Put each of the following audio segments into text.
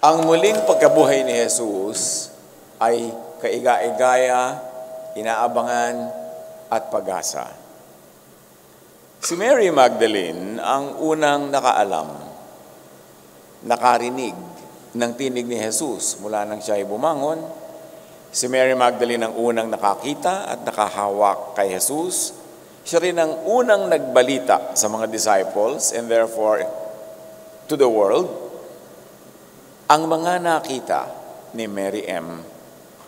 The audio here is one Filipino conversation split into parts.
Ang muling pagkabuhay ni Jesus ay kaiga-igaya, inaabangan at pag-asa. Si Mary Magdalene ang unang nakaalam, nakarinig ng tinig ni Jesus mula nang siya ay bumangon. Si Mary Magdalene ang unang nakakita at nakahawak kay Jesus. Siya rin ang unang nagbalita sa mga disciples and therefore to the world. Ang mga nakita ni Mary M.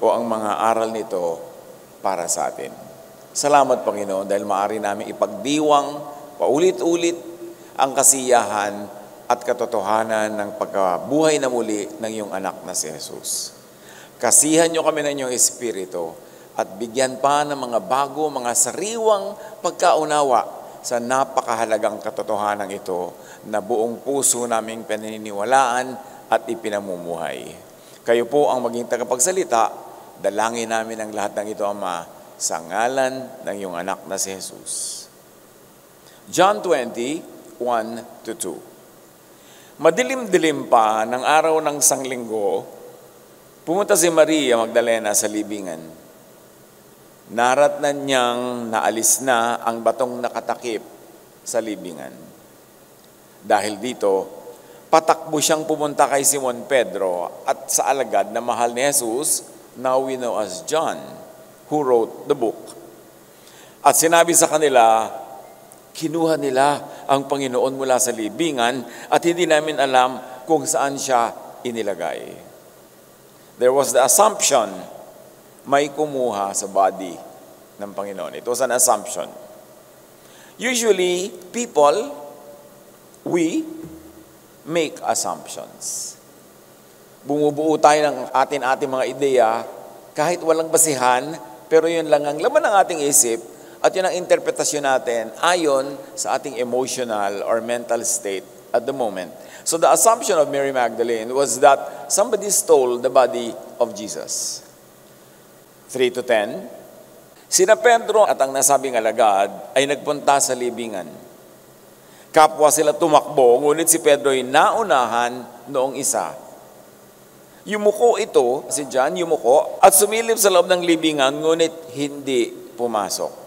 o ang mga aral nito para sa atin. Salamat, Panginoon, dahil maaari namin ipagdiwang paulit-ulit ang kasiyahan at katotohanan ng pagkabuhay na muli ng iyong anak na si Jesus. Kasihan niyo kami ng iyong Espiritu at bigyan pa ng mga bago, mga sariwang pagkaunawa sa napakahalagang katotohanan ito na buong puso naming pinaniniwalaan at ipinamumuhay. Kayo po ang maging tagapagsalita, dalangin namin ang lahat ng ito, Ama, sa ngalan ng iyong anak na si Jesus. John 20, 1-2. Madilim-dilim pa ng araw ng Sanglinggo, pumunta si Maria Magdalena sa libingan. Naratnan niyang naalis na ang batong nakatakip sa libingan. Dahil dito, patakbo siyang pumunta kay Simon Pedro at sa alagad na mahal ni Jesus, now we know as John, who wrote the book. At sinabi sa kanila, kinuha nila ang Panginoon mula sa libingan at hindi namin alam kung saan siya inilagay. There was the assumption, may kumuha sa body ng Panginoon. It was an assumption. Usually, we make assumptions. Bumubuo tayo ng ating mga ideya kahit walang basihan, pero yun lang ang laman ng ating isip at yun ang interpretasyon natin ayon sa ating emotional or mental state at the moment. So the assumption of Mary Magdalene was that somebody stole the body of Jesus. 3-10. Sina Pedro at ang nasabing alagad ay nagpunta sa libingan. Kapwa sila tumakbo, ngunit si Pedro ay naunahan noong isa. Yumuko ito, si John, yumuko, at sumilip sa loob ng libingan, ngunit hindi pumasok.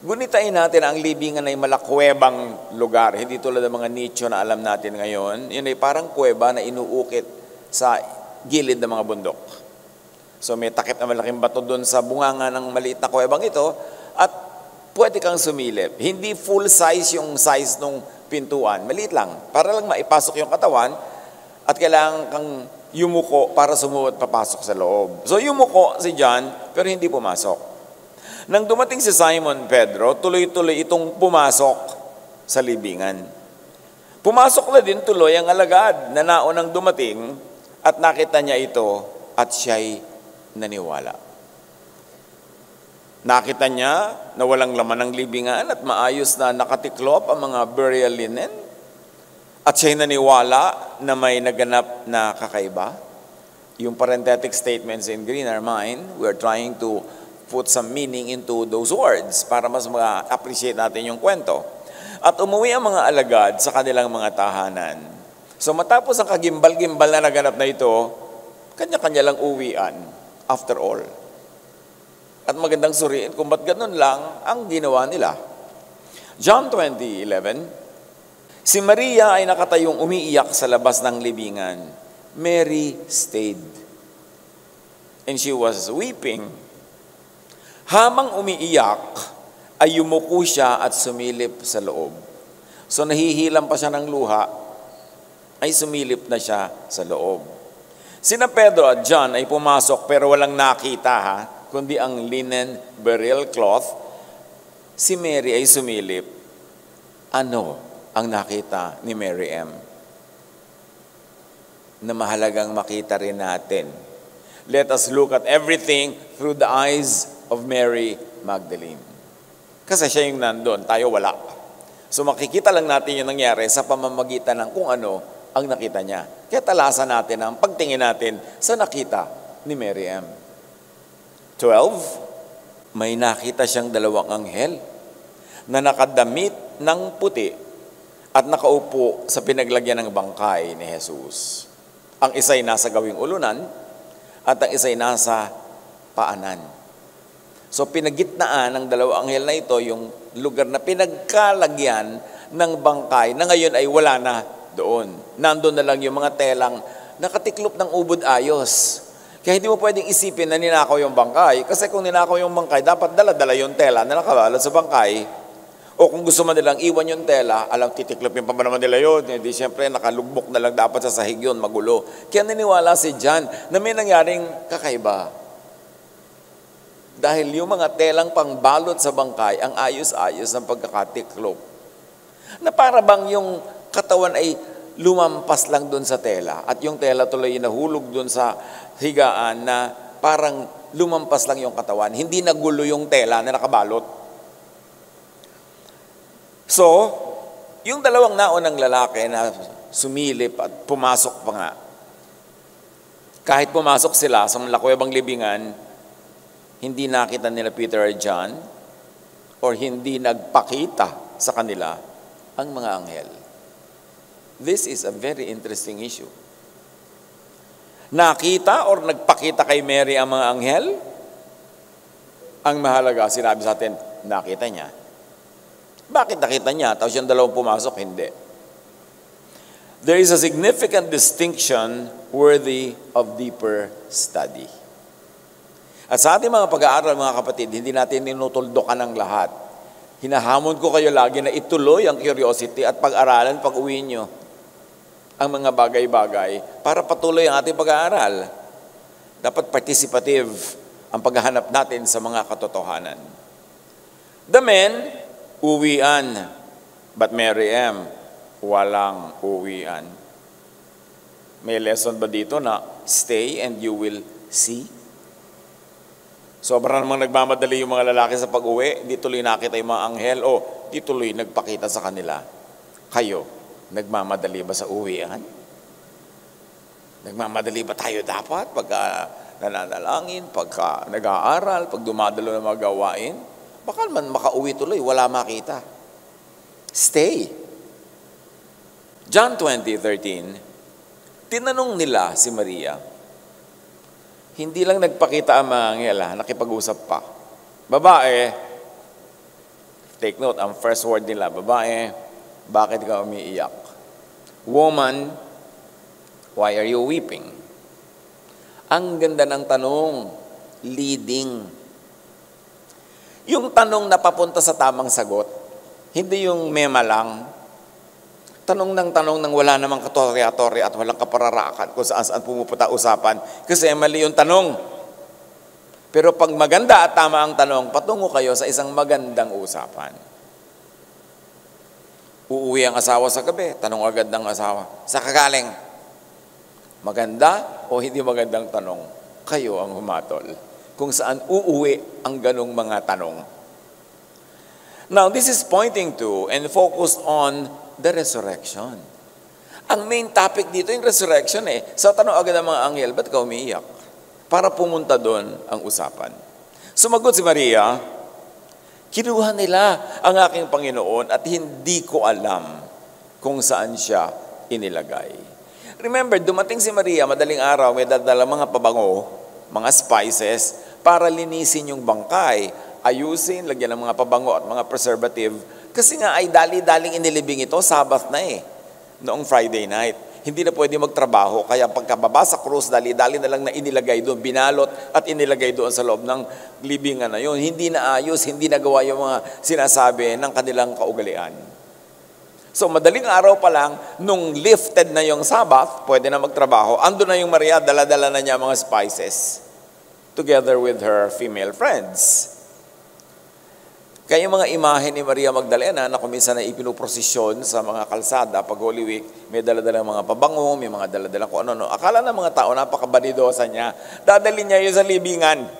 Gunitain natin ang libingan ay malakwebang lugar, hindi tulad ng mga nicho na alam natin ngayon. Yun ay parang kuweba na inuukit sa gilid ng mga bundok. So may takip na malaking bato doon sa bunganga ng maliit na kuwebang ito, at pwede kang sumilip. Hindi full size yung size ng pintuan. Maliit lang. Para lang maipasok yung katawan at kailangan kang yumuko para sumuot papasok sa loob. So yumuko si John pero hindi pumasok. Nang dumating si Simon Pedro, tuloy-tuloy itong pumasok sa libingan. Pumasok na din tuloy ang alagad na naunang dumating at nakita niya ito at siya'y naniwala. Nakita niya na walang laman ng libingan at maayos na nakatiklop ang mga burial linen. At siya'y naniwala na may naganap na kakaiba. Yung parenthetic statements in green are mine. We're trying to put some meaning into those words para mas ma-appreciate natin yung kwento. At umuwi ang mga alagad sa kanilang mga tahanan. So matapos ang kagimbal-gimbal na naganap na ito, kanya-kanya lang uwian after all. At magandang suriin kung ba't ganun lang ang ginawa nila. John 20:11. Si Maria ay nakatayong umiiyak sa labas ng libingan. Mary stayed. And she was weeping. Habang umiiyak, ay yumuko siya at sumilip sa loob. So nahihilam pa siya ng luha, ay sumilip na siya sa loob. Sina Pedro at John ay pumasok pero walang nakita kundi ang linen burial cloth. Si Mary ay sumilip. Ano ang nakita ni Mary M? Na mahalagang makita rin natin. Let us look at everything through the eyes of Mary Magdalene. Kasi siya yung nandun, tayo wala. So makikita lang natin yung nangyari sa pamamagitan ng kung ano ang nakita niya. Kaya talasan natin ang pagtingin natin sa nakita ni Mary M. 12, may nakita siyang dalawang anghel na nakadamit ng puti at nakaupo sa pinaglagyan ng bangkay ni Jesus. Ang isa'y nasa gawing ulunan at ang isa'y nasa paanan. So pinagitnaan ng dalawang anghel na ito yung lugar na pinagkalagyan ng bangkay na ngayon ay wala na doon. Nandun na lang yung mga telang nakatiklop ng ubod ayos. Kaya hindi mo pwedeng isipin na ninakaw yung bangkay. Kasi kung ninakaw yung bangkay, dapat dala-dala yung tela na nakabalot sa bangkay. O kung gusto man nilang iwan yung tela, alam, titiklopin pa ba naman nila yun? Hindi, siyempre, nakalugbok na lang dapat sa sahig yun, magulo. Kaya naniwala si John na may nangyaring kakaiba. Dahil yung mga telang pangbalot sa bangkay, ang ayos-ayos ng pagkakatiklop. Na para bang yung katawan ay lumampas lang doon sa tela at yung tela tuloy nahulog doon sa higaan na parang lumampas lang yung katawan. Hindi nagulo yung tela na nakabalot. So, yung dalawang naunang lalaki na sumilip at pumasok pa nga, kahit pumasok sila sa malakwebang libingan, hindi nakita nila Peter or John or hindi nagpakita sa kanila ang mga anghel. This is a very interesting issue. Nakita or nagpakita kay Mary ang mga anghel? Ang mahalaga, sinabi sa atin, nakita niya. Bakit nakita niya? Tapos yung dalawang pumasok, hindi. There is a significant distinction worthy of deeper study. At sa ating mga pag-aaral, mga kapatid, hindi natin tinutuldokan ang lahat. Hinahamon ko kayo lagi na ituloy ang curiosity at pag-aralan pag-uwi nyo ang mga bagay-bagay para patuloy ang ating pag-aaral. Dapat participative ang paghahanap natin sa mga katotohanan. The men, uwian, but Mary M, walang uwian. May lesson ba dito na stay and you will see? Sobrang namang nagmamadali yung mga lalaki sa pag-uwi, di tuloy nakita yung mga anghel o di tuloy nagpakita sa kanila. Kayo, nagmamadali ba sa uwian? Nagmamadali ba tayo dapat pagka nananalangin, pagka nag-aaral, pag dumadalo ng mga gawain? Baka man makauwi tuloy, wala makita. Stay. John 20:13, tinanong nila si Maria, hindi lang nagpakita ang mga anghel, nakipag-usap pa. Babae, take note, ang first word nila, babae, bakit ka umiiyak? Woman, why are you weeping? Ang ganda ng tanong, leading. Yung tanong na papunta sa tamang sagot, hindi yung mema lang. Tanong ng wala namang katorya-torya at walang kapararakan kung saan pumupunta usapan. Kasi mali yung tanong. Pero pag maganda at tama ang tanong, patungo kayo sa isang magandang usapan. Uuwi ang asawa sa gabi, tanong agad ng asawa, sa kagaling, maganda o hindi magandang tanong? Kayo ang humatol. Kung saan uuwi ang ganong mga tanong. Now, this is pointing to and focused on the resurrection. Ang main topic dito yung resurrection eh. Sa tanong agad ng mga anghel, ba't ka umiiyak? Para pumunta doon ang usapan. Sumagot si Maria, kinuha nila ang aking Panginoon at hindi ko alam kung saan siya inilagay. Remember, dumating si Maria, madaling araw, may dadala mga pabango, mga spices, para linisin yung bangkay, ayusin, lagyan ng mga pabango at mga preservative. Kasi nga ay dali-daling inilibing ito, Sabbath na eh, noong Friday night. Hindi na pwede magtrabaho, kaya pagkababa sa krus, dali-dali na lang na inilagay doon, binalot at inilagay doon sa loob ng libingan na yun. Hindi na ayos, hindi nagawa yung mga sinasabi ng kanilang kaugalian. So madaling araw pa lang, nung lifted na yung Sabbath, pwede na magtrabaho, ando na yung Maria, dala-dala na niya mga spices together with her female friends. Kaya yung mga imahe ni Maria Magdalena na kuminsan na ipinuprosesyon sa mga kalsada pag Holy Week, may dala-dalang mga pabango, may mga dala-dalang kung ano-ano. Akala ng mga tao, napakabanidosa niya. Dadalhin niya yun sa libingan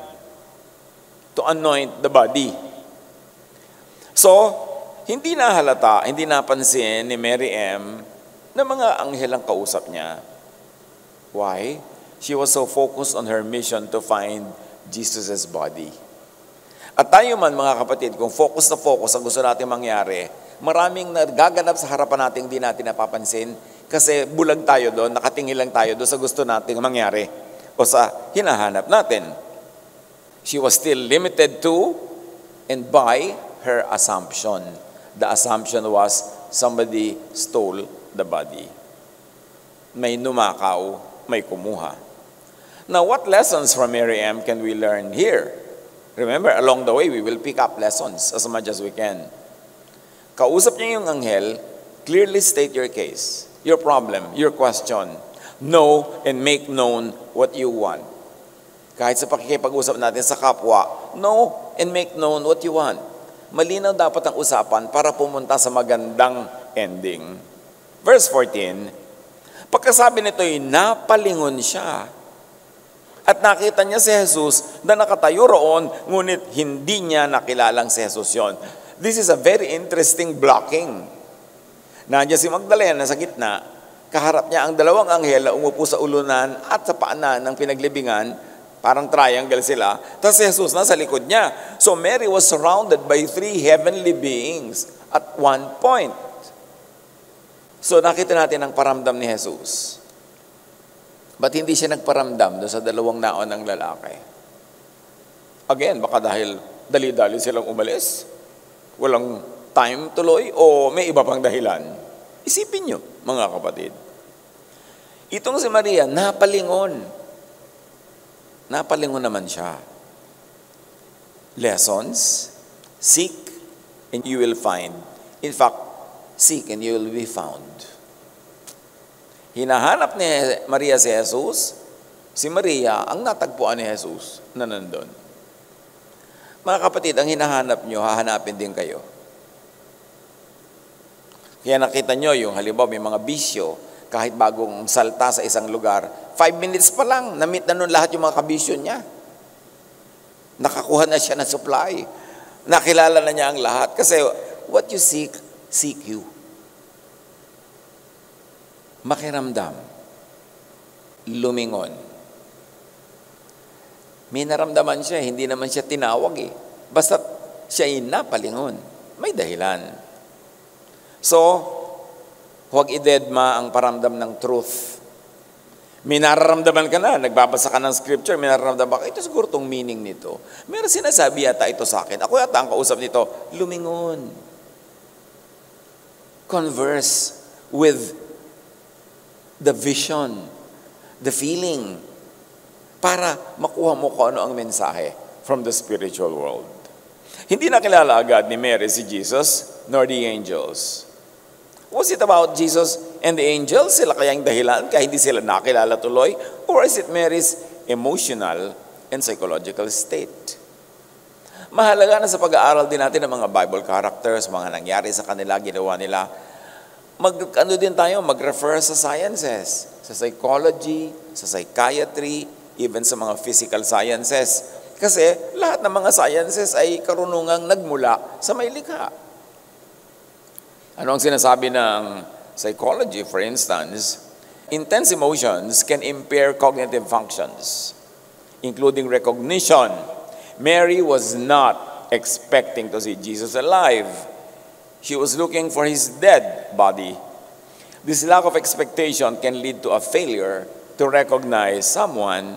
to anoint the body. So, hindi na halata, hindi napansin ni Mary M. na mga anghel ang kausap niya. Why? She was so focused on her mission to find Jesus' body. At tayo man, mga kapatid, kung focus ang gusto natin mangyari, maraming nagaganap sa harapan natin hindi natin napapansin, Kasi bulag tayo doon, nakatingin lang tayo doon sa gusto nating mangyari o sa hinahanap natin. She was still limited to and by her assumption. The assumption was somebody stole the body. May numakaw, may kumuha. Now, what lessons from Mary M. can we learn here? Remember, along the way, we will pick up lessons as much as we can. Kausap niya yung anghel, clearly state your case, your problem, your question. Know and make known what you want. Kahit sa pakikipag-usap natin sa kapwa, know and make known what you want. Malinaw dapat ang usapan para pumunta sa magandang ending. Verse 14, pagkasabi nito'y napalingon siya. At nakita niya si Jesus na nakatayo roon, ngunit hindi niya nakilalang si Jesus yon. This is a very interesting blocking. Nandiyan si Magdalena sa gitna, kaharap niya ang dalawang anghel na umupo sa ulunan at sa paanan ng pinaglibingan, parang triangle sila, tapos si Jesus nasa likod niya. So Mary was surrounded by 3 heavenly beings at one point. So nakita natin ang paramdam ni Jesus. Ba't hindi siya nagparamdam doon sa dalawang naon ng lalaki? Again, baka dahil dali-dali silang umalis, walang time tuloy, o may iba pang dahilan. Isipin nyo, mga kapatid. Itong si Maria, napalingon. Napalingon naman siya. Lessons, seek and you will find. In fact, seek and you will be found. Hinahanap ni Maria si Jesus, si Maria ang natagpuan ni Jesus na nandun. Mga kapatid, ang hinahanap nyo, hahanapin din kayo. Kaya nakita nyo yung halimbawa may mga bisyo, kahit bagong salta sa isang lugar, 5 minutes pa lang, na-meet na nun lahat yung mga kabisyo niya. Nakakuha na siya ng supply. Nakilala na niya ang lahat. Kasi what you seek, seek you. Makiramdam, lumingon. May naramdaman siya, hindi naman siya tinawag eh. Basta siya ay napalingon. May dahilan. So, huwag idedma ang paramdam ng truth. May nararamdaman ka na, nagbabasa ka ng scripture, may nararamdaman ka, ito siguro itong meaning nito. Meron sinasabi yata ito sa akin. Ako yata ang kausap nito, lumingon. Converse with the vision, the feeling, para makuha mo kung ano ang mensahe from the spiritual world. Hindi nakilala agad ni Mary si Jesus, nor the angels. Was it about Jesus and the angels? Sila kayang dahilan kaya hindi sila nakilala tuloy? Or is it Mary's emotional and psychological state? Mahalaga na sa pag-aaral din natin ng mga Bible characters, mga nangyari sa kanila, ginawa nila, mag-refer sa sciences, sa psychology, sa psychiatry, even sa mga physical sciences. Kasi lahat ng mga sciences ay karunungang nagmula sa may likha. Ano ang sinasabi ng psychology, for instance? Intense emotions can impair cognitive functions, including recognition. Mary was not expecting to see Jesus alive. She was looking for his dead body. This lack of expectation can lead to a failure to recognize someone,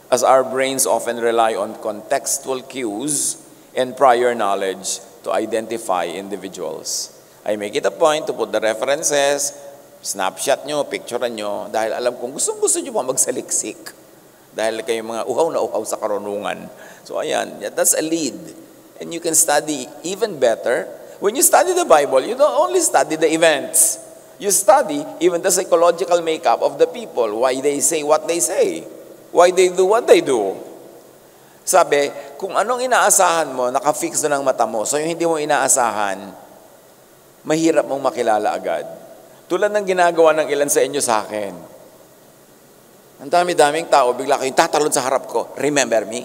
as our brains often rely on contextual cues and prior knowledge to identify individuals. I make it a point to put the references, snapshot nyo, picture nyo, dahil alam kong gusto nyo pa magsaliksik. Dahil kayo mga uhaw na uhaw sa karunungan. So ayan, that's a lead. And you can study even better. When you study the Bible, you don't only study the events. You study even the psychological makeup of the people, why they say what they say, why they do what they do. Sabi, kung anong inaasahan mo, nakafix na ng mata mo, so yung hindi mo inaasahan, mahirap mong makilala agad. Tulad ng ginagawa ng ilan sa inyo sa akin. Ang dami-daming tao, bigla kayong tatalon sa harap ko, remember me?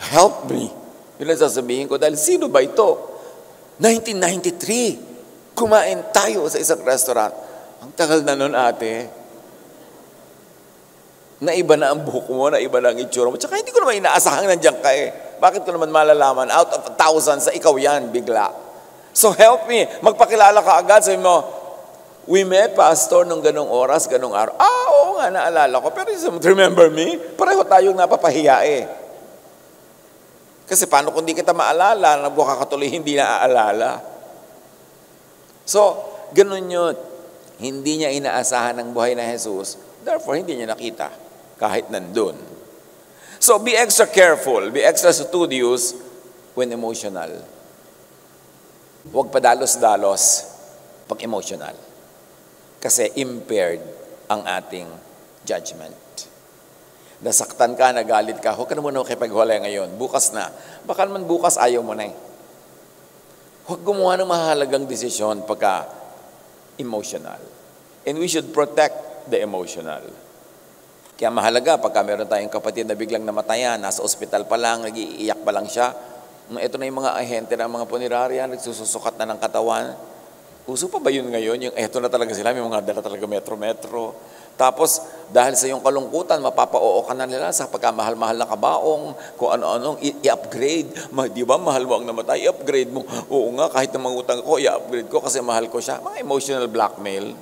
Help me. Yun ang sasabihin ko, dahil sino ba ito? 1993, kumain tayo sa isang restaurant. Ang tagal na nun, ate. Naiba na ang buhok mo, naiba na ang itsura mo. Tsaka hindi ko naman inaasahang nandiyan ka eh. Bakit ko naman malalaman? Out of thousands, sa ikaw yan, bigla. So help me. Magpakilala ka agad. Sabi mo, we met, Pastor, nung ganong oras, ganong araw. Oo nga, naalala ko. Pero remember me? Pareho tayong napapahiya eh. Kasi paano kung di kita maalala, nabuha ka tuloy hindi naaalala. So, ganun yun. Hindi niya inaasahan ang buhay na Jesus. Therefore, hindi niya nakita kahit nandun. So, be extra careful, be extra studious when emotional. Huwag padalos-dalos pag emotional. Kasi impaired ang ating judgment. Nasaktan ka, nagalit ka, huwag ka na muna makipaghiwalay ngayon. Bukas na. Baka naman bukas ayaw mo na eh. Huwag gumawa ng mahalagang desisyon pagka emotional. And we should protect the emotional. Kaya mahalaga pagka meron tayong kapatid na biglang namatayan, nasa ospital pa lang, nag-iiyak pa lang siya. Ito na yung mga ahente ng mga punerarya, nagsususukat na ng katawan. Uso pa ba yun ngayon? Yung eto na talaga sila, may mga dala talaga metro-metro. Tapos, dahil sa iyong kalungkutan, mapapa-oo ka na nila sa pagkamahal-mahal na kabaong, kung ano-anong i-upgrade. Di ba, mahal mo ang namatay, i-upgrade mo. Oo nga, kahit na mangutang ko, i-upgrade ko kasi mahal ko siya. Mga emotional blackmail.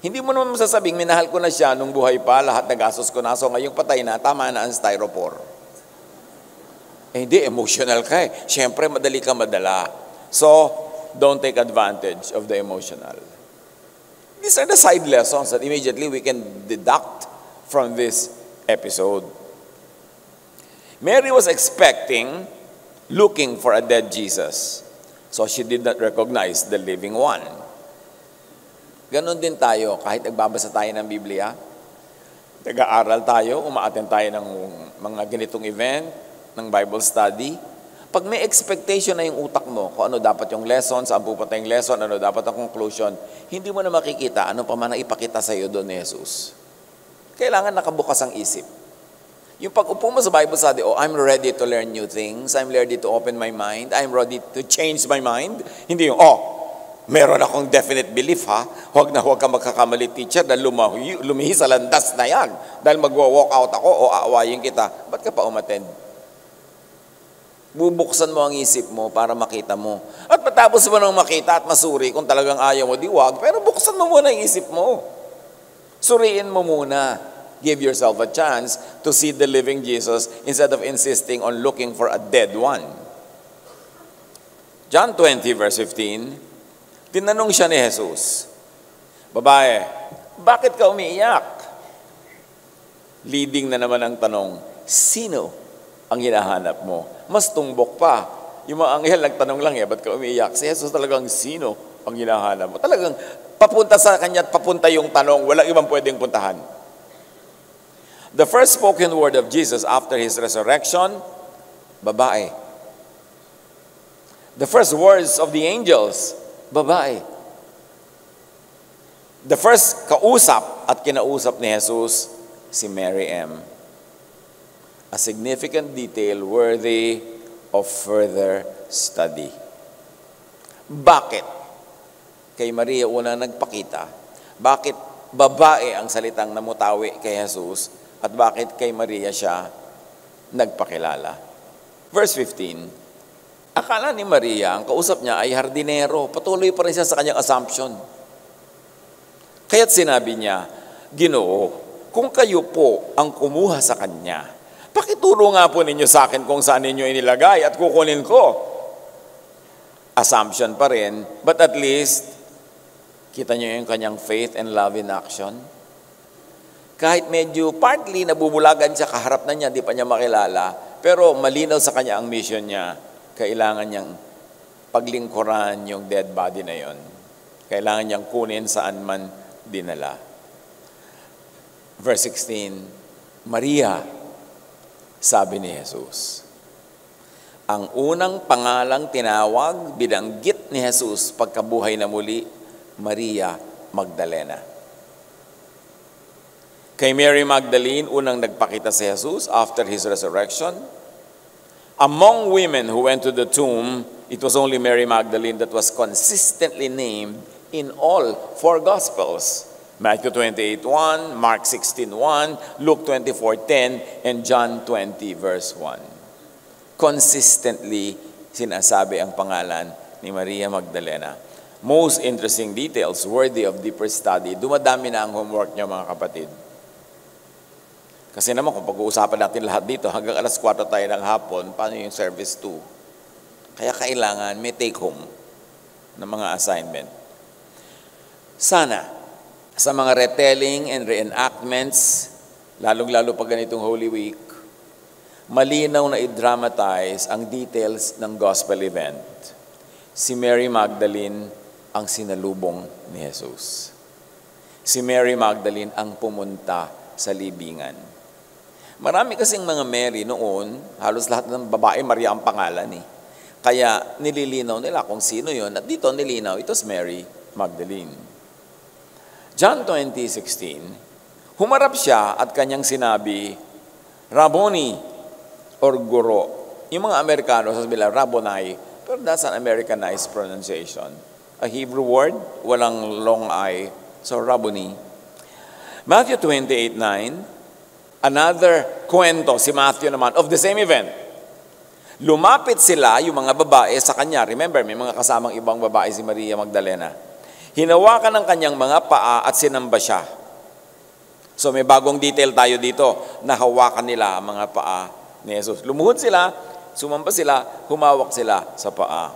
Hindi mo naman masasabing, minahal ko na siya nung buhay pa, lahat na gastos ko na. So ngayong patay na, tama na ang styrofoam. Hindi, emotional ka eh. Siyempre, madali ka madala. So, don't take advantage of the emotional. These are the side lessons that immediately we can deduct from this episode. Mary was expecting, looking for a dead Jesus. So, she did not recognize the living one. Ganon din tayo, kahit nagbabasa tayo ng Biblia, nag-aaral tayo, umaattend tayo ng mga ganitong event, ng Bible study, pag may expectation na yung utak mo, kung ano dapat yung lesson, saan pupunta yung lesson, ano dapat ang conclusion, hindi mo na makikita ano pa man ang ipakita sa iyo doon ni Jesus. Kailangan nakabukas ang isip. Yung pag-upo mo sa Bible study, I'm ready to learn new things, I'm ready to open my mind, I'm ready to change my mind. Hindi yung, meron akong definite belief ha, huwag ka magkakamali teacher dahil lumihi sa landas na yan. Dahil magwa-walk out ako o aawayin kita, ba't ka pa umattend? Bubuksan mo ang isip mo para makita mo. At matapos mo nang makita at masuri, kung talagang ayaw mo, di wag. Pero buksan mo muna ang isip mo. Suriin mo muna. Give yourself a chance to see the living Jesus instead of insisting on looking for a dead one. John 20 verse 15, tinanong siya ni Jesus, babae, bakit ka umiiyak? Leading na naman ang tanong, sino ang hinahanap mo? Mas tumbok pa. Yung mga anghel nagtanong lang ba't ka umiiyak? Si Jesus talagang sino ang hinahanap mo? Talagang papunta sa kanya at papunta yung tanong, walang ibang pwedeng puntahan. The first spoken word of Jesus after His resurrection, babae. The first words of the angels, babae. The first kausap at kinausap ni Jesus, si Mary M. A significant detail worthy of further study. Bakit kay Maria una nagpakita? Bakit babae ang salitang namutawi kay Jesus? At bakit kay Maria siya nagpakilala? Verse 15, akala ni Maria, ang kausap niya ay hardinero. Patuloy pa rin siya sa kanyang assumption. Kaya't sinabi niya, Ginoo, kung kayo po ang kumuha sa kanya, pakituro nga po ninyo sa akin kung saan ninyo inilagay at kukunin ko. Assumption pa rin, but at least, kita nyo yung kanyang faith and love in action. Kahit medyo partly nabubulagan siya, kaharap na niya, di pa niya makilala, pero malinaw sa kanya ang mission niya, kailangan niyang paglingkuran yung dead body na yon. Kailangan niyang kunin saan man dinala. Verse 16, Maria, sabi ni Jesus. Ang unang pangalang tinawag, binanggit ni Jesus pagkabuhay na muli, Maria Magdalena. Kay Mary Magdalene, unang nagpakita si Jesus after His resurrection. Among women who went to the tomb, it was only Mary Magdalene that was consistently named in all four Gospels. Matthew 28:1, Mark 16:1, Luke 24:10, and John 20 verse 1. Consistently sinasabi ang pangalan ni Maria Magdalena. Most interesting details, worthy of deeper study. Dumadami na ang homework niyo, mga kapatid. Kasi naman, kung pag-uusapan natin lahat dito, hanggang alas 4 tayo ng hapon, paano yung service 2? Kaya kailangan may take home ng mga assignment. Sana, sa mga retelling and reenactments, lalong-lalo pag ganitong Holy Week, malinaw na i-dramatize ang details ng gospel event. Si Mary Magdalene ang sinalubong ni Jesus. Si Mary Magdalene ang pumunta sa libingan. Marami kasing mga Mary noon, halos lahat ng babae, Maria ang pangalan eh. Kaya nililinaw nila kung sino yon, at dito nilinaw, ito si Mary Magdalene. John 20:16, humarap siya at kanyang sinabi, Rabboni, or guro. Yung mga Amerikano, sasabihin nila, Rabboni, pero that's an Americanized pronunciation. A Hebrew word, walang long I, so Rabboni. Matthew 28:9, another kwento, si Matthew naman, of the same event. Lumapit sila, yung mga babae, sa kanya. Remember, may mga kasamang ibang babae si Maria Magdalena. Hinawakan ng kanyang mga paa at sinamba siya. So may bagong detail tayo dito, na hawakan nila ang mga paa ni Jesus. Lumuhod sila, sumamba sila, humawak sila sa paa.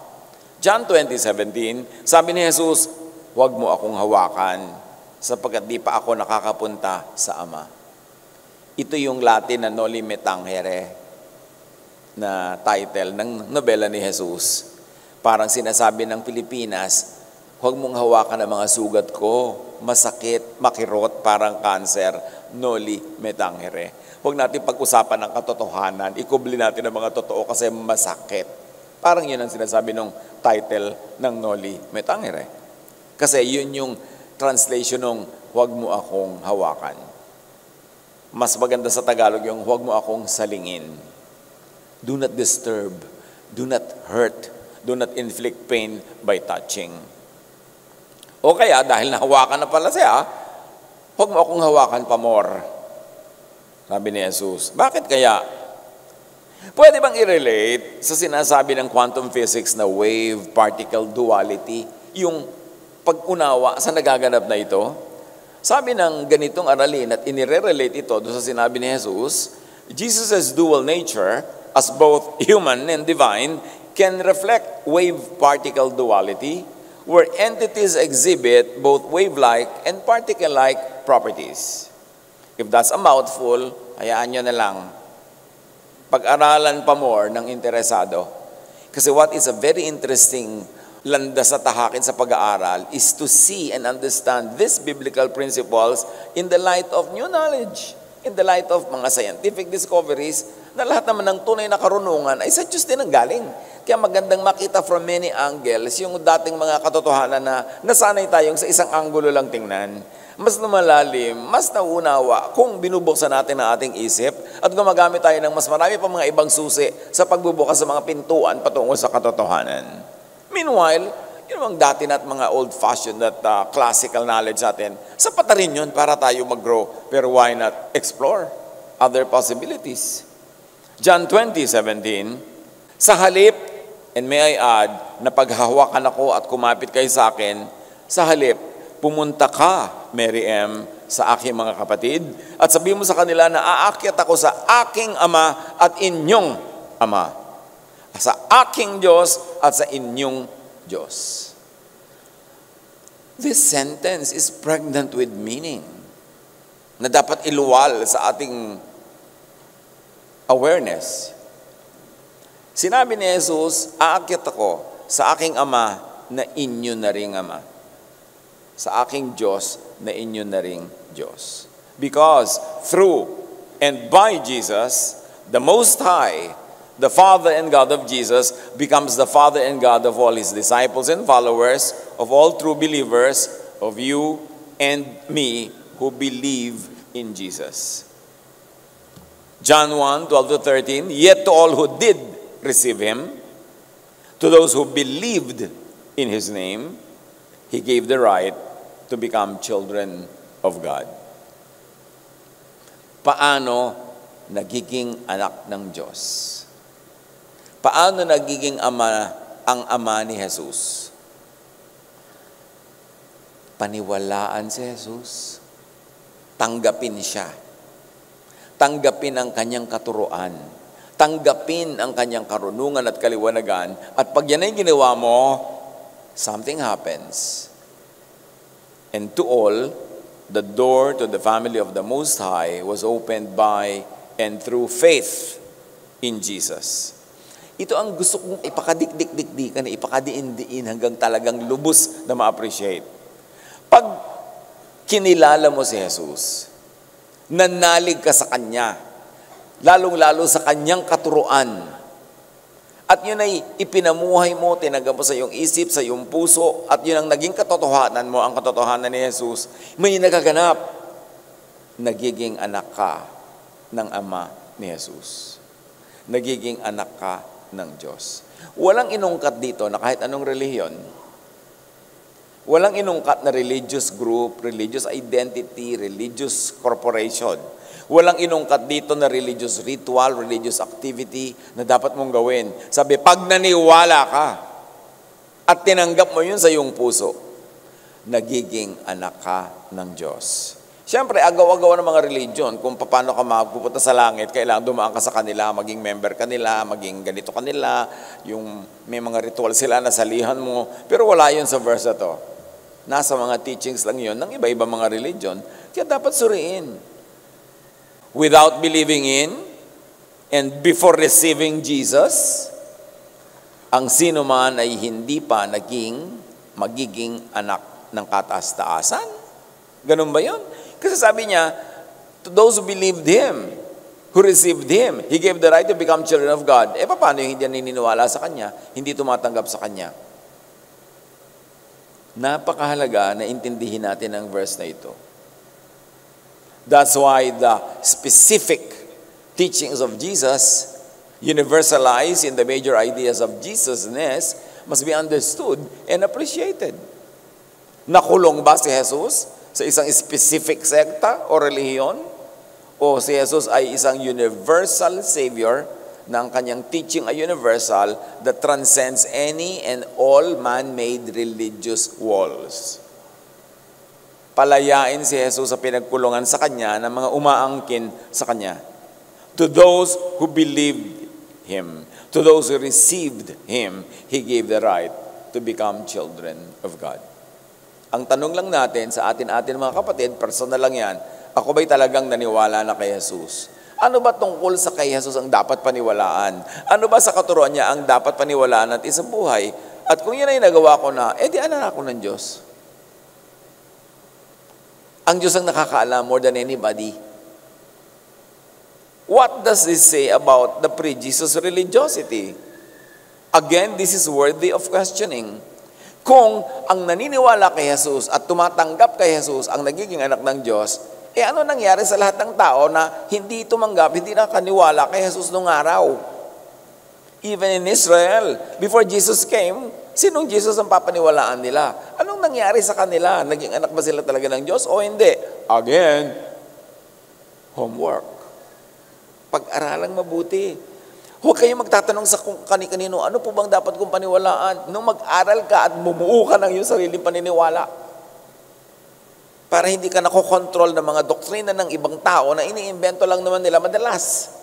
John 20:17, sabi ni Jesus, huwag mo akong hawakan, sapagkat di pa ako nakakapunta sa Ama. Ito yung Latin na Noli Me Tangere na title ng nobela ni Jesus. Parang sinasabi ng Pilipinas, huwag mong hawakan ang mga sugat ko, masakit, makirot, parang cancer, Noli Me Tangere. Huwag natin pag-usapan ng katotohanan, ikubli natin ang mga totoo kasi masakit. Parang yun ang sinasabi ng title ng Noli Me Tangere. Kasi yun yung translation ng huwag mo akong hawakan. Mas maganda sa Tagalog yung huwag mo akong salingin. Do not disturb, do not hurt, do not inflict pain by touching. O kaya, dahil nahawakan na pala siya, huwag mo akong hawakan pa more. Sabi ni Jesus. Bakit kaya? Pwede bang i-relate sa sinasabi ng quantum physics na wave-particle duality, yung pag-unawa sa nagaganap na ito? Sabi ng ganitong aralin at inire-relate ito doon sa sinabi ni Jesus, Jesus' dual nature, as both human and divine, can reflect wave-particle duality, where entities exhibit both wave-like and particle-like properties. If that's a mouthful, hayaan nyo na lang. Pag-aralan pa more ng interesado. Kasi what is a very interesting landas sa tahakin sa pag-aaral is to see and understand these biblical principles in the light of new knowledge, in the light of mga scientific discoveries, na lahat naman ng tunay na karunungan ay sa Diyos din ang galing. Kaya magandang makita from many angles yung dating mga katotohanan na nasanay tayong sa isang anggulo lang tingnan. Mas lumalalim, mas nauunawa kung binubuksan natin ang ating isip at gumagamit tayo ng mas marami pa mga ibang susi sa pagbubukas sa mga pintuan patungo sa katotohanan. Meanwhile, yun ang dati na mga old-fashioned at classical knowledge natin, sapat na rin yun para tayo mag-grow. Pero why not explore other possibilities? John 20:17, sa halip, and may I add, na paghahawakan ako at kumapit kayo sa akin, sa halip, pumunta ka, Mary M., sa aking mga kapatid, at sabihin mo sa kanila na aakyat ako sa aking Ama at inyong Ama. Sa aking Diyos at sa inyong Diyos. This sentence is pregnant with meaning na dapat iluwal sa ating awareness. Sinabi ni Jesus, aakyat ako sa aking Ama na inyo na ring Ama. Sa aking Diyos na inyo na ring Diyos. Because through and by Jesus, the Most High, the Father and God of Jesus, becomes the Father and God of all His disciples and followers, of all true believers, of you and me who believe in Jesus. John 1:12-13, yet to all who did receive Him, to those who believed in His name, He gave the right to become children of God. Paano nagiging anak ng Diyos? Paano nagiging ama ang ama ni Jesus? Paniwalaan si Jesus. Tanggapin siya. Tanggapin ang kanyang katuruan. Tanggapin ang kanyang karunungan at kaliwanagan. At pag yan ay ginawa mo, something happens. And to all, the door to the family of the Most High was opened by and through faith in Jesus. Ito ang gusto kong ipakadikdik-dikdikan, ipakadiin-diin hanggang talagang lubos na ma-appreciate. Pag kinilala mo si Jesus, nanalig ka sa Kanya, lalong-lalo sa Kanyang katuruan, at yun ay ipinamuhay mo, tinanggap mo sa iyong isip, sa iyong puso, at yun ang naging katotohanan mo, ang katotohanan ni Jesus, may nagaganap, nagiging anak ka ng Ama ni Jesus. Nagiging anak ka ng Diyos. Walang inungkat dito na kahit anong relihiyon, walang inungkat na religious group, religious identity, religious corporation. Walang inungkat dito na religious ritual, religious activity na dapat mong gawin. Sabi, pag naniwala ka at tinanggap mo yun sa iyong puso, nagiging anak ka ng Diyos. Siyempre, agaw-agaw ng mga religion, kung paano ka magpupunta sa langit, kailangan dumaan ka sa kanila, maging member kanila, maging ganito kanila, yung may mga ritual sila na salihan mo. Pero wala yun sa verse na to. Nasa mga teachings lang yun ng iba-iba mga religion, kaya dapat suriin. Without believing in and before receiving Jesus, ang sino man ay hindi pa magiging anak ng kataas-taasan. Ganun ba yun? Kasi sabi niya, to those who believed Him, who received Him, He gave the right to become children of God. Paano yung hindi naniniwala sa Kanya, hindi tumatanggap sa Kanya? Napakahalaga na intindihin natin ang verse na ito. That's why the specific teachings of Jesus, universalized in the major ideas of Jesusness, must be understood and appreciated. Nakulong ba si Jesus sa isang specific sekta o relihiyon? O si Jesus ay isang universal Savior na ang kanyang teaching ay universal that transcends any and all man-made religious walls? Palayain si Jesus sa pinagkulungan sa Kanya ng mga umaangkin sa Kanya. To those who believed Him, to those who received Him, He gave the right to become children of God. Ang tanong lang natin sa atin mga kapatid, personal lang yan, ako ba'y talagang naniwala na kay Jesus? Ano ba tungkol sa kay Jesus ang dapat paniwalaan? Ano ba sa katuruan niya ang dapat paniwalaan at isabuhay? At kung yun ay nagawa ko na, di anak ako ng Diyos. Ang Diyos ang nakakaalam more than anybody. What does this say about the pre-Jesus religiosity? Again, this is worthy of questioning. Kung ang naniniwala kay Jesus at tumatanggap kay Jesus ang nagiging anak ng Diyos, ano nangyari sa lahat ng tao na hindi tumanggap, hindi nakaniwala kay Jesus nung araw? Even in Israel, before Jesus came, sinong Jesus ang papaniwalaan nila? Anong nangyari sa kanila? Naging anak ba sila talaga ng Diyos o hindi? Again, homework. Pag-aralang mabuti. Huwag kayong magtatanong sa kung kani-kanino, ano po bang dapat kong paniwalaan? Nung mag-aral ka at bumuo ka ng iyong sariling paniniwala. Para hindi ka nakokontrol ng mga doktrina ng ibang tao na iniimbento lang naman nila madalas.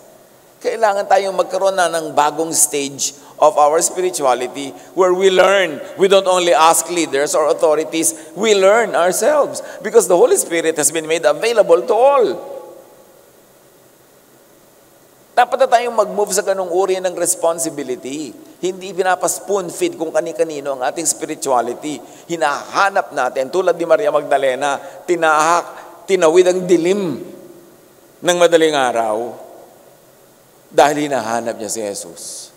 Kailangan tayong magkaroon na ng bagong stage of our spirituality where we learn. We don't only ask leaders or authorities, we learn ourselves because the Holy Spirit has been made available to all. Dapat na tayong mag-move sa ganung uri ng responsibility. Hindi pinapa-spoon feed kung kani-kanino ang ating spirituality. Hinahanap natin, tulad ni Maria Magdalena, tinawid ang dilim ng madaling araw dahil hinahanap niya si Jesus.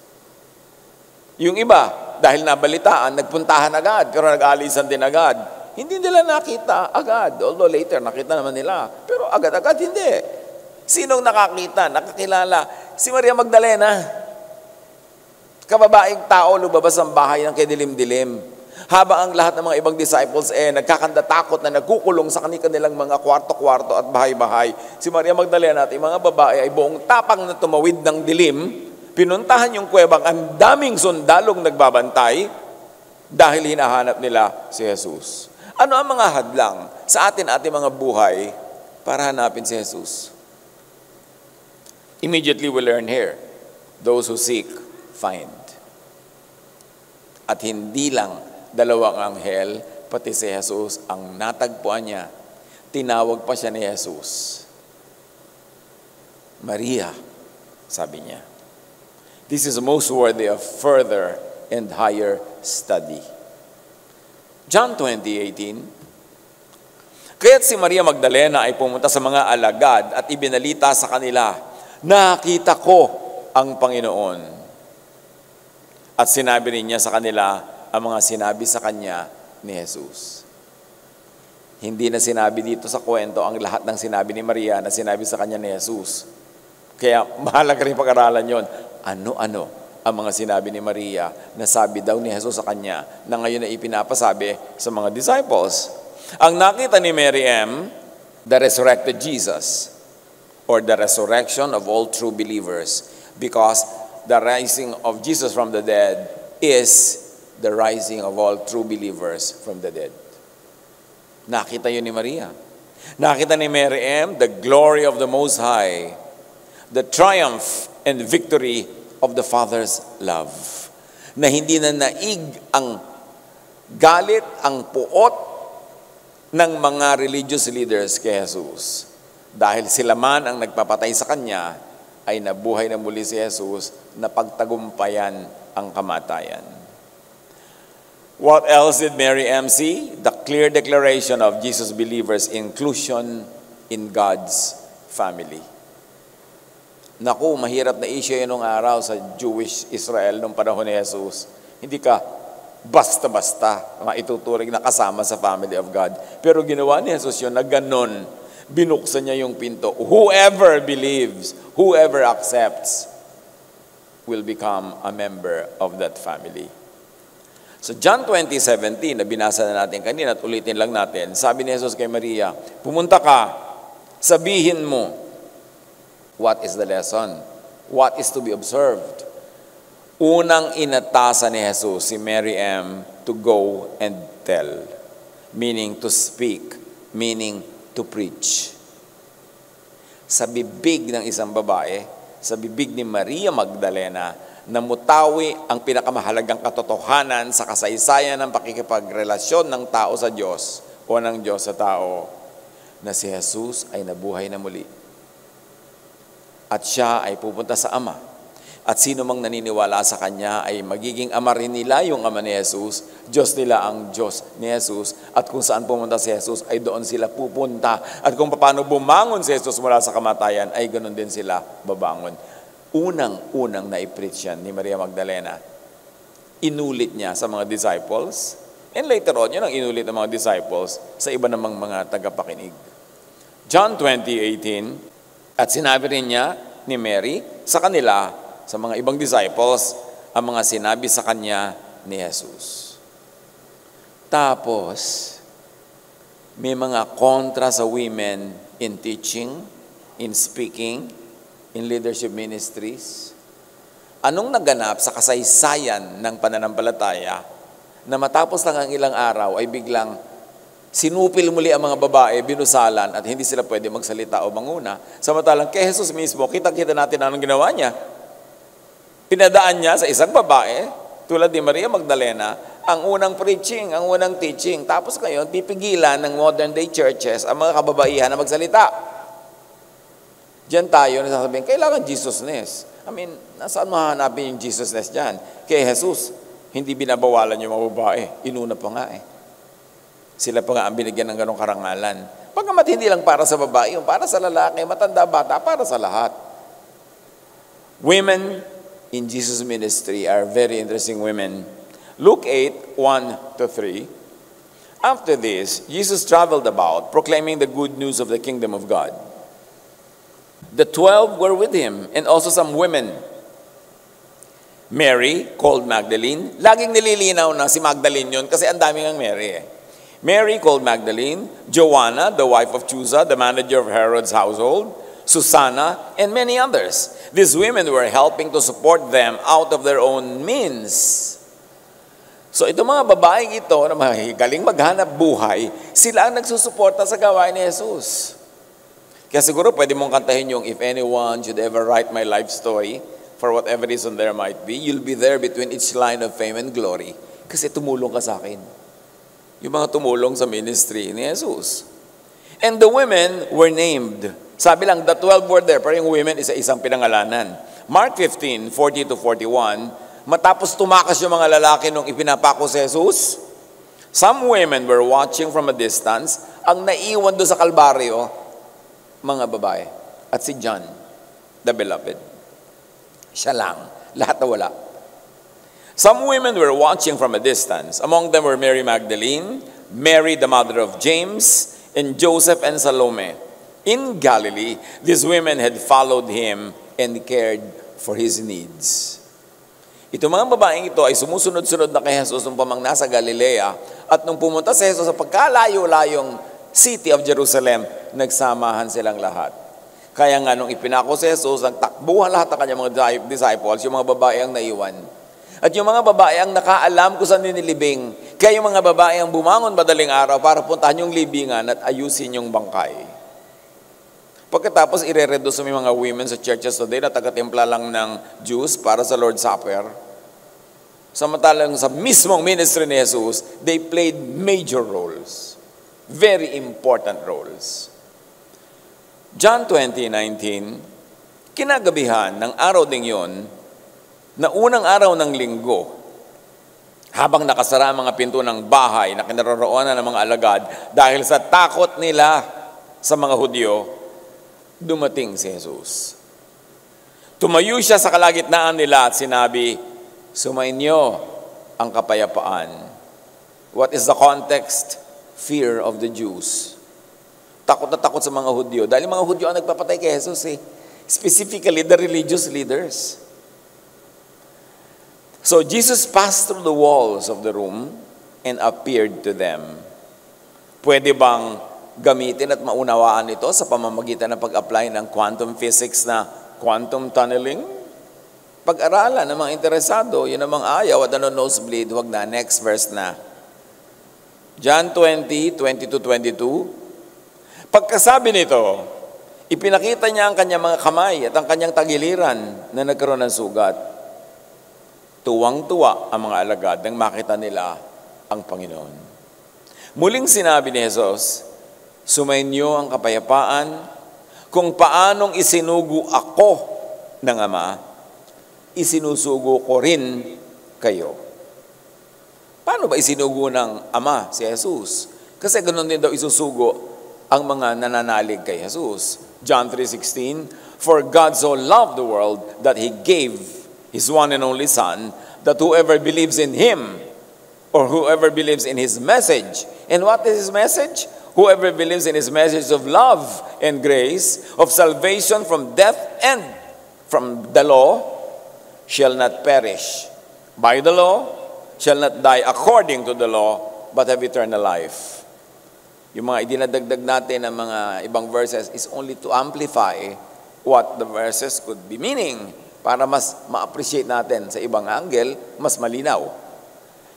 Yung iba, dahil nabalitaan, nagpuntahan agad, pero nag-alisan din agad. Hindi nila nakita agad, although later nakita naman nila. Pero agad-agad hindi. Sinong nakakita, nakakilala? Si Maria Magdalena. Kababaeng tao, lumabas ang bahay ng kidilim-dilim. Habang ang lahat ng mga ibang disciples nagkakanda-takot na nagkukulong sa kanilang mga kwarto-kwarto at bahay-bahay. Si Maria Magdalena at yung mga babae ay buong tapang na tumawid ng dilim Pinuntahan yung kuwebang ang daming sundalong nagbabantay dahil hinahanap nila si Jesus. Ano ang mga hadlang sa ating mga buhay para hanapin si Jesus? Immediately we learn here, those who seek, find. At hindi lang dalawang anghel, pati si Jesus ang natagpuan niya. Tinawag pa siya ni Jesus. Maria, sabi niya. This is most worthy of further and higher study. John 20:18. Kaya't si Maria Magdalena ay pumunta sa mga alagad at ibinalita sa kanila, nakita ko ang Panginoon. At sinabi rin niya sa kanila ang mga sinabi sa kanya ni Jesus. Hindi na sinabi dito sa kwento ang lahat ng sinabi ni Maria na sinabi sa kanya ni Jesus. Kaya mahalaga rin pag-aralan yon. Ano-ano ang mga sinabi ni Maria na sabi daw ni Jesus sa kanya na ngayon ay ipinapasabi sa mga disciples. Ang nakita ni Mary M., the resurrected Jesus, or the resurrection of all true believers, because the rising of Jesus from the dead is the rising of all true believers from the dead. Nakita yun ni Maria. Nakita ni Mary M., the glory of the Most High, the triumph and victory of the Father's love. Na hindi na naig ang galit, ang puot ng mga religious leaders kay Jesus. Dahil sila man ang nagpapatay sa kanya, ay nabuhay na muli si Jesus na pagtagumpayan ang kamatayan. What else did Mary M. see? The clear declaration of Jesus' believers' inclusion in God's family. Naku, mahirap na issue yun nung araw sa Jewish Israel nung panahon ni Jesus. Hindi ka basta-basta maituturing na kasama sa family of God. Pero ginawa ni Jesus yun na ganon. Binuksan niya yung pinto. Whoever believes, whoever accepts, will become a member of that family. So John 20:17, na binasa na natin kanina at ulitin lang natin, sabi ni Jesus kay Maria, pumunta ka, sabihin mo, what is the lesson? What is to be observed? Unang inatasan ni Jesus si Mary M. to go and tell, meaning to speak, meaning to preach. Sa bibig ng isang babae, sa bibig ni Maria Magdalena, namutawi ang pinakamahalagang katotohanan sa kasaysayan ng pakikipagrelasyon ng tao sa Diyos o ng Diyos sa tao, na si Jesus ay nabuhay na muli. At siya ay pupunta sa Ama. At sino mang naniniwala sa Kanya ay magiging ama rin nila yung Ama ni Jesus. Diyos nila ang Diyos ni Jesus. At kung saan pumunta si Jesus ay doon sila pupunta. At kung paano bumangon si Jesus mula sa kamatayan ay ganoon din sila babangon. Unang-unang na-preach yan ni Maria Magdalena. Inulit niya sa mga disciples. And later on, yun ang inulit ng mga disciples sa iba namang mga tagapakinig. John 20:18, at sinabi rin niya ni Mary sa kanila, sa mga ibang disciples, ang mga sinabi sa kanya ni Jesus. Tapos, may mga kontra sa women in teaching, in speaking, in leadership ministries. Anong naganap sa kasaysayan ng pananampalataya na matapos lang ang ilang araw ay biglang sinupil muli ang mga babae, binusalan at hindi sila pwede magsalita o manguna. Samantalang kay Jesus mismo, kita-kita natin anong ginawa niya. Pinadaan niya sa isang babae, tulad ni Maria Magdalena, ang unang preaching, ang unang teaching. Tapos ngayon, pipigilan ng modern day churches ang mga kababaihan na magsalita. Diyan tayo nasasabihin, kailangan Jesusness. I mean, nasaan mahanapin yung Jesusness dyan? Kay Jesus, hindi binabawalan yung mga babae. Inuna pa nga eh. Sila pa nga ang binigyan ng ganong karangalan. Pagkamat hindi lang para sa babae, yung para sa lalaki, matanda, bata, para sa lahat. Women in Jesus' ministry are very interesting women. Luke 8:1-3. After this, Jesus traveled about, proclaiming the good news of the kingdom of God. The 12 were with him, and also some women. Mary, called Magdalene. Laging nililinaw na si Magdalene yun kasi ang daming ang Mary eh. Mary, called Magdalene. Joanna, the wife of Chuza, the manager of Herod's household. Susanna, and many others. These women were helping to support them out of their own means. So itong mga babaeng ito na galing maghanap buhay, sila ang nagsusuporta sa gawain ni Jesus. Kaya siguro pwede mong kantahin yung, if anyone should ever write my life story, for whatever reason there might be, you'll be there between each line of fame and glory. Kasi tumulong ka sa akin. Yung mga tumulong sa ministry ni Jesus. And the women were named. Sabi lang, the 12 were there, pero yung women, isa-isang pinangalanan. Mark 15, 40 to 41, matapos tumakas yung mga lalaki nung ipinapako si Jesus, some women were watching from a distance. Ang naiwan doon sa Kalbaryo, mga babae. At si John, the beloved. Siya lang. Lahat na wala. Some women were watching from a distance. Among them were Mary Magdalene, Mary the mother of James, and Joseph and Salome. In Galilee, these women had followed him and cared for his needs. Ito mga babaeng ito ay sumusunod-sunod na kay Jesus nung pamang nasa Galilea at nung pumunta si Jesus sa pagkalayo-layong city of Jerusalem, nagsamahan silang lahat. Kaya nga nung ipinako si Jesus, nagtakbuhan lahat ng kanyang mga disciples, yung mga babae ang naiwan. At yung mga babae ang nakaalam kung saan nilibing. Kaya yung mga babae ang bumangon madaling araw para puntahan yung libingan at ayusin yung bangkay. Pagkatapos ire-reduce yung mga women sa churches today na taga-timpla lang ng juice para sa Lord's Supper. Samantalang sa mismong ministry ni Jesus, they played major roles. Very important roles. John 20:19, kinagabihan ng araw ding yon, na unang araw ng linggo, habang nakasara ang mga pinto ng bahay na kinaroroonan ng mga alagad dahil sa takot nila sa mga Hudyo, dumating si Jesus. Tumayo siya sa kalagitnaan nila at sinabi, "Sumainyo ang kapayapaan." What is the context? Fear of the Jews. Takot na takot sa mga Hudyo. Dahil mga Hudyo ang nagpapatay kay Jesus eh. Specifically, the religious leaders. So Jesus passed through the walls of the room and appeared to them. Pwede bang gamitin at maunawaan ito sa pamamagitan ng pag-apply ng quantum physics na quantum tunneling? Pag-aralan ng mga interesado, yun namang ayaw at nosebleed, wag na, next verse na. John 20:22. Pagkasabi nito, ipinakita niya ang kanyang mga kamay at ang kanyang tagiliran na nagkaroon ng sugat. Tuwang-tuwa ang mga alagad nang makita nila ang Panginoon. Muling sinabi ni Jesus, "Sumainyo ang kapayapaan, kung paanong isinugo ako ng Ama, isinusugo ko rin kayo." Paano ba isinugo ng Ama si Jesus? Kasi ganoon din daw isusugo ang mga nananalig kay Jesus. John 3:16, "For God so loved the world that He gave His one and only Son, that whoever believes in Him, or whoever believes in His message." And what is His message? Whoever believes in His message of love and grace, of salvation from death and from the law, shall not perish by the law, shall not die according to the law, but have eternal life. Yung mga idinadagdag natin ng mga ibang verses is only to amplify what the verses could be meaning, para mas ma-appreciate natin sa ibang angle, mas malinaw.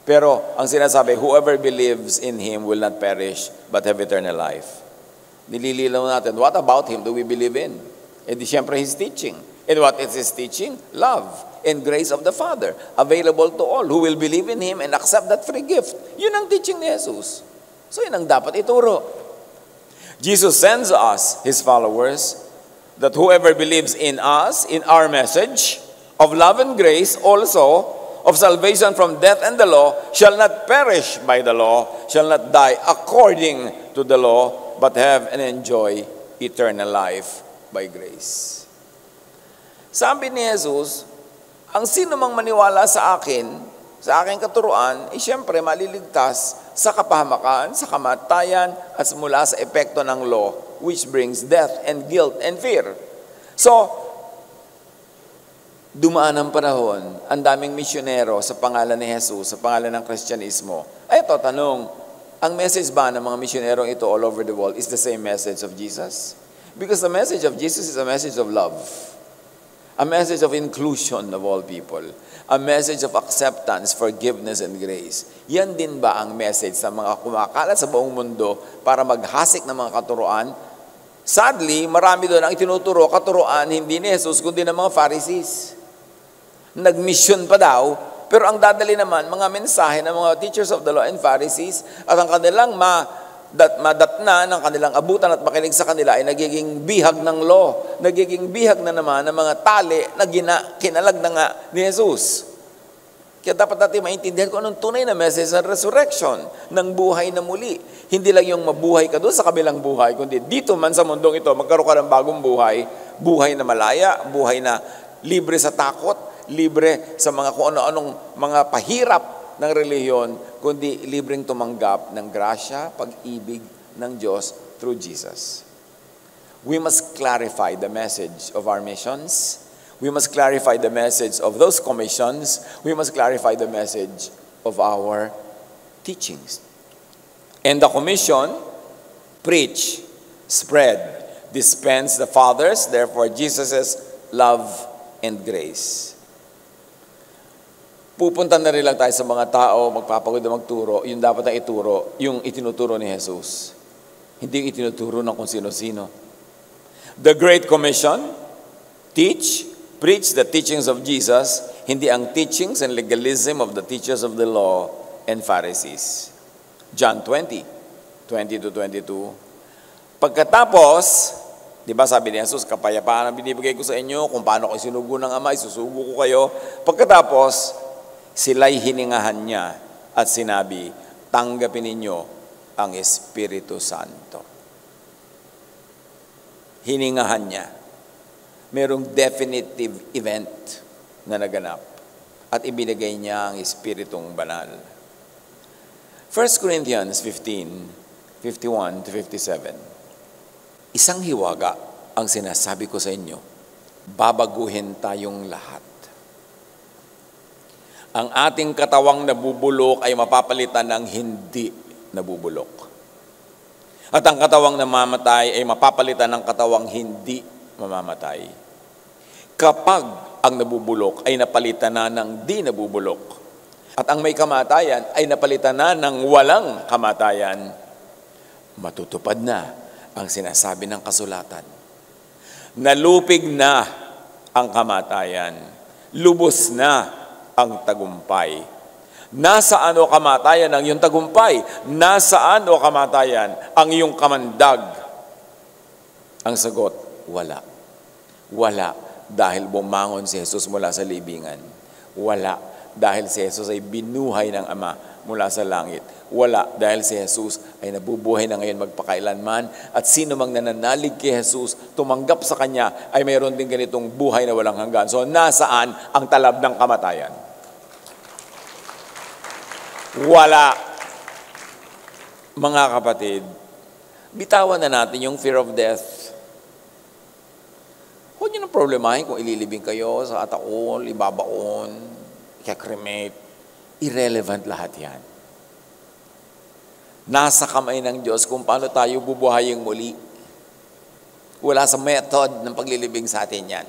Pero ang sinasabi, whoever believes in Him will not perish, but have eternal life. Nilililaw natin, what about Him do we believe in? E di siyempre His teaching. And what is His teaching? Love and grace of the Father, available to all who will believe in Him and accept that free gift. Yun ang teaching ni Jesus. So yun ang dapat ituro. Jesus sends us, His followers, that whoever believes in us, in our message of love and grace, also of salvation from death and the law, shall not perish by the law, shall not die according to the law, but have and enjoy eternal life by grace. Sabi ni Jesus, ang sino mang maniwala sa aking katuruan, siyempre maliligtas sa kapahamakan, sa kamatayan, at mula sa epekto ng law, which brings death and guilt and fear. So, dumaan ang panahon, ang daming misyonero sa pangalan ni Jesus, sa pangalan ng Kristyanismo. Ito, tanong, ang message ba ng mga misyonerong ito all over the world is the same message of Jesus? Because the message of Jesus is a message of love. A message of inclusion of all people. A message of acceptance, forgiveness, and grace. Yan din ba ang message sa mga kumakalat sa buong mundo para maghasik ng mga katuruan? Sadly, marami doon ang itinuturo katuruan hindi ni Jesus kundi ng mga Pharisees. Nag-mission pa daw, pero ang dadali naman mga mensahe ng mga teachers of the law and Pharisees at ang kanilang madatna ng kanilang abutan at makinig sa kanila ay nagiging bihag ng law, nagiging bihag na naman ng mga tali na kinalag na nga ni Jesus. Kaya dapat natin maintindihan kung anong tunay na message ng resurrection, ng buhay na muli. Hindi lang yung mabuhay ka doon sa kabilang buhay, kundi dito man sa mundong ito, magkaroon ka ng bagong buhay, buhay na malaya, buhay na libre sa takot, libre sa mga kung ano-anong mga pahirap ng relihiyon, kundi libreng tumanggap ng grasya, pag-ibig ng Diyos through Jesus. We must clarify the message of our missions. We must clarify the message of those commissions. We must clarify the message of our teachings. And the commission, preach, spread, dispense the Father's, therefore Jesus' love and grace. Pupunta na rin lang tayo sa mga tao, magpapagod na magturo, yung dapat na ituro, yung itinuturo ni Jesus. Hindi yung itinuturo ng kung sino-sino. The Great Commission, teach, preach the teachings of Jesus, hindi ang teachings and legalism of the teachers of the law and Pharisees. John 20:20-22. Pagkatapos, di ba sabi ni Jesus, kapayapaan ang binibigay ko sa inyo, kung paano ko isinugo ng Ama, isusugo ko kayo. Pagkatapos, sila'y hiningahan niya at sinabi, tanggapin ninyo ang Espiritu Santo. Hiningahan niya. Merong definitive event na naganap at ibinigay niya ang Espiritong Banal. 1 Corinthians 15:51-57. Isang hiwaga ang sinasabi ko sa inyo, babaguhin tayong lahat. Ang ating katawang nabubulok ay mapapalitan ng hindi nabubulok. At ang katawang namamatay ay mapapalitan ng katawang hindi mamamatay. Kapag ang nabubulok ay napalitan na ng di nabubulok, at ang may kamatayan ay napalitan na ng walang kamatayan, matutupad na ang sinasabi ng kasulatan. Nalupig na ang kamatayan, lubos na ang tagumpay. Nasaan o kamatayan ang iyong tagumpay? Nasaan o kamatayan ang iyong kamandag? Ang sagot, wala. Wala dahil bumangon si Jesus mula sa libingan. Wala dahil si Jesus ay binuhay ng Ama mula sa langit. Wala dahil si Jesus ay nabubuhay na ngayon magpakailanman. At sino mang nananalig kay Jesus, tumanggap sa Kanya, ay mayroon din ganitong buhay na walang hanggan. So nasaan ang talab ng kamatayan? Wala. Mga kapatid, bitawan na natin yung fear of death. Huwag niyo nang problemahin kung ililibing kayo sa ataol, ibabaon, ikakremate. Irrelevant lahat yan. Nasa kamay ng Diyos kung paano tayo bubuhayin muli. Wala sa method ng paglilibing sa atin yan.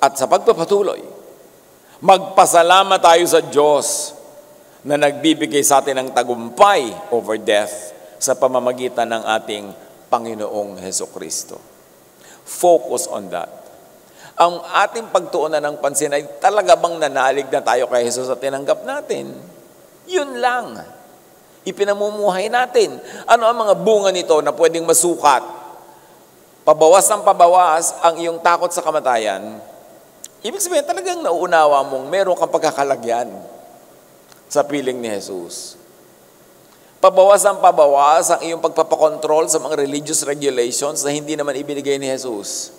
At sa pagpapatuloy, magpasalamat tayo sa Diyos na nagbibigay sa atin ng tagumpay over death sa pamamagitan ng ating Panginoong Hesukristo. Focus on that. Ang ating pagtuunan ng pansin ay talaga bang nanalig na tayo kay Jesus at tinanggap natin? Yun lang. Ipinamumuhay natin. Ano ang mga bunga nito na pwedeng masukat? Pabawas ng pabawas ang iyong takot sa kamatayan. Ibig sabihin, talagang nauunawa mong meron kang pagkakalagyan sa piling ni Jesus. Pabawas ang pabawas ang iyong pagpapakontrol sa mga religious regulations na hindi naman ibinigay ni Jesus.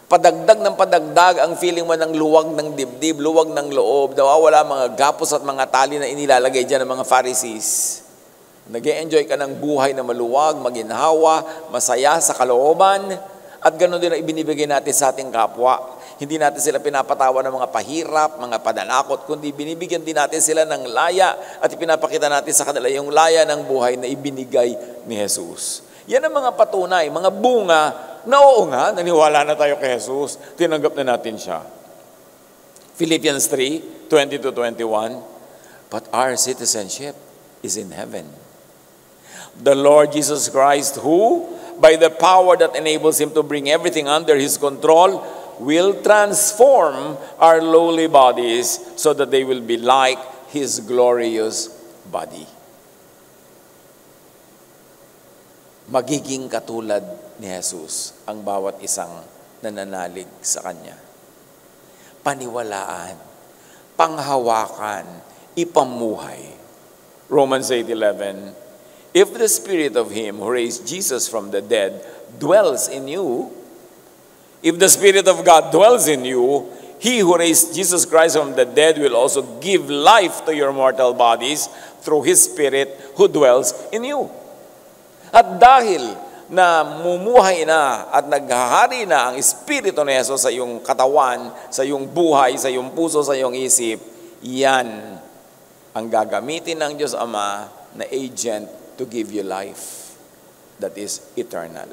Padagdag ng padagdag ang feeling mo ng luwag ng dibdib, luwag ng loob, nawawala mga gapos at mga tali na inilalagay dyan ng mga Pharisees. Nag-e-enjoy ka ng buhay na maluwag, maginhawa, masaya sa kalooban, at ganoon din ang ibinibigay natin sa ating kapwa. Hindi natin sila pinapatawa ng mga pahirap, mga pananakot, kundi binibigyan din natin sila ng laya at ipinapakita natin sa kanila yung laya ng buhay na ibinigay ni Jesus. Yan ang mga patunay, mga bunga na oo nga, naniwala na tayo kay Jesus. Tinanggap na natin siya. Philippians 3:20-21, but our citizenship is in heaven. The Lord Jesus Christ, who, by the power that enables Him to bring everything under His control, will transform our lowly bodies so that they will be like His glorious body. Magiging katulad ni Jesus ang bawat isang nananalig sa Kanya. Paniwalaan, panghawakan, ipamuhay. Romans 8:11, if the Spirit of Him who raised Jesus from the dead dwells in you, if the Spirit of God dwells in you, He who raised Jesus Christ from the dead will also give life to your mortal bodies through His Spirit who dwells in you. At dahil na mumuhay na at naghahari na ang Espiritu ni Jesus sa iyong katawan, sa iyong buhay, sa iyong puso, sa iyong isip, yan ang gagamitin ng Diyos Ama na agent to give you life that is eternal.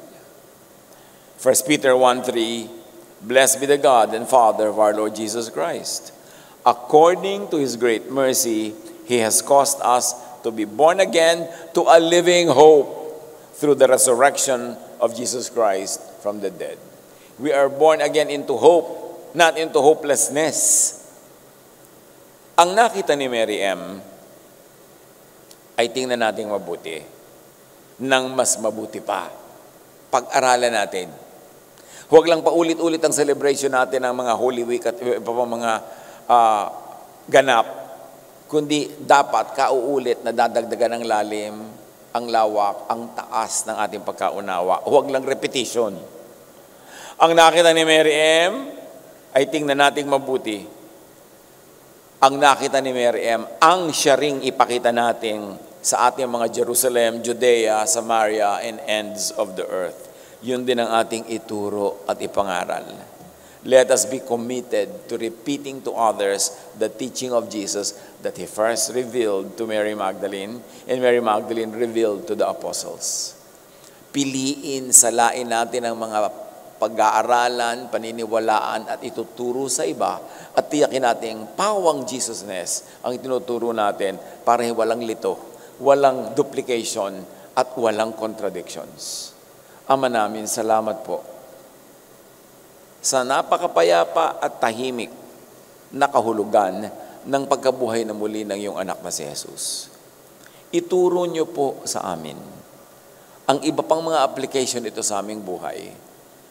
1 Peter 1:3, blessed be the God and Father of our Lord Jesus Christ. According to His great mercy, He has caused us to be born again to a living hope through the resurrection of Jesus Christ from the dead. We are born again into hope, not into hopelessness. Ang nakita ni Mary M. ay tingnan natin mabuti, nang mas mabuti pa. Pag-aralan natin. Huwag lang paulit-ulit ang celebration natin ng mga Holy Week at iba pang mga ganap, kundi dapat kauulit na dadagdagan ng lalim, ang lawak, ang taas ng ating pagkaunawa. Huwag lang repetition. Ang nakita ni Mary M. ay tingnan nating mabuti. Ang nakita ni Mary M. ang siya ring ipakita natin sa ating mga Jerusalem, Judea, Samaria, and ends of the earth. Yun din ang ating ituro at ipangaral. Let us be committed to repeating to others the teaching of Jesus that He first revealed to Mary Magdalene, and Mary Magdalene revealed to the apostles. Piliin, salain natin ang mga pag-aaralan, paniniwalaan at ituturo sa iba at tiyakin natin pawang Jesusness ang itinuturo natin para walang lito, walang duplication at walang contradictions. Ama namin, salamat po sa napakapayapa at tahimik na kahulugan ng pagkabuhay na muli ng iyong anak na si Jesus. Ituro niyo po sa amin ang iba pang mga application ito sa aming buhay.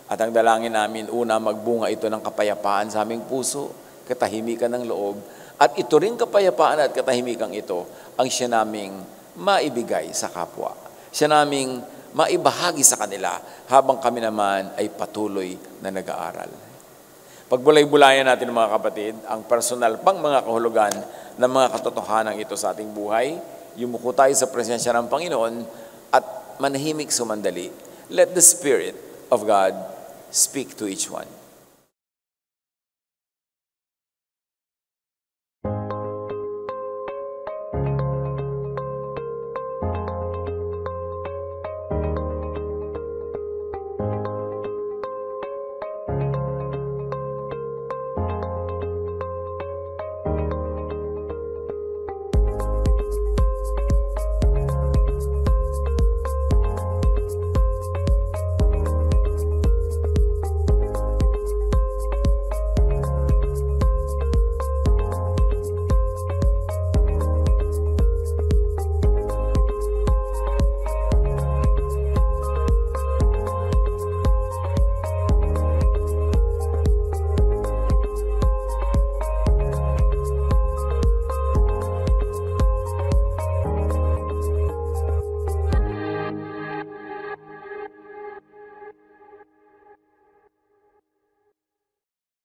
At ang dalangin namin, una, magbunga ito ng kapayapaan sa aming puso, katahimikan ng loob, at ito rin kapayapaan at katahimikan ito ang siya naming maibigay sa kapwa. Siya naming maibahagi sa kanila habang kami naman ay patuloy na nag-aaral. Pagbulay-bulayan natin mga kapatid, ang personal pang mga kahulugan ng mga katotohanan ito sa ating buhay, yumuko tayo sa presensya ng Panginoon at manahimik sumandali. Let the Spirit of God speak to each one.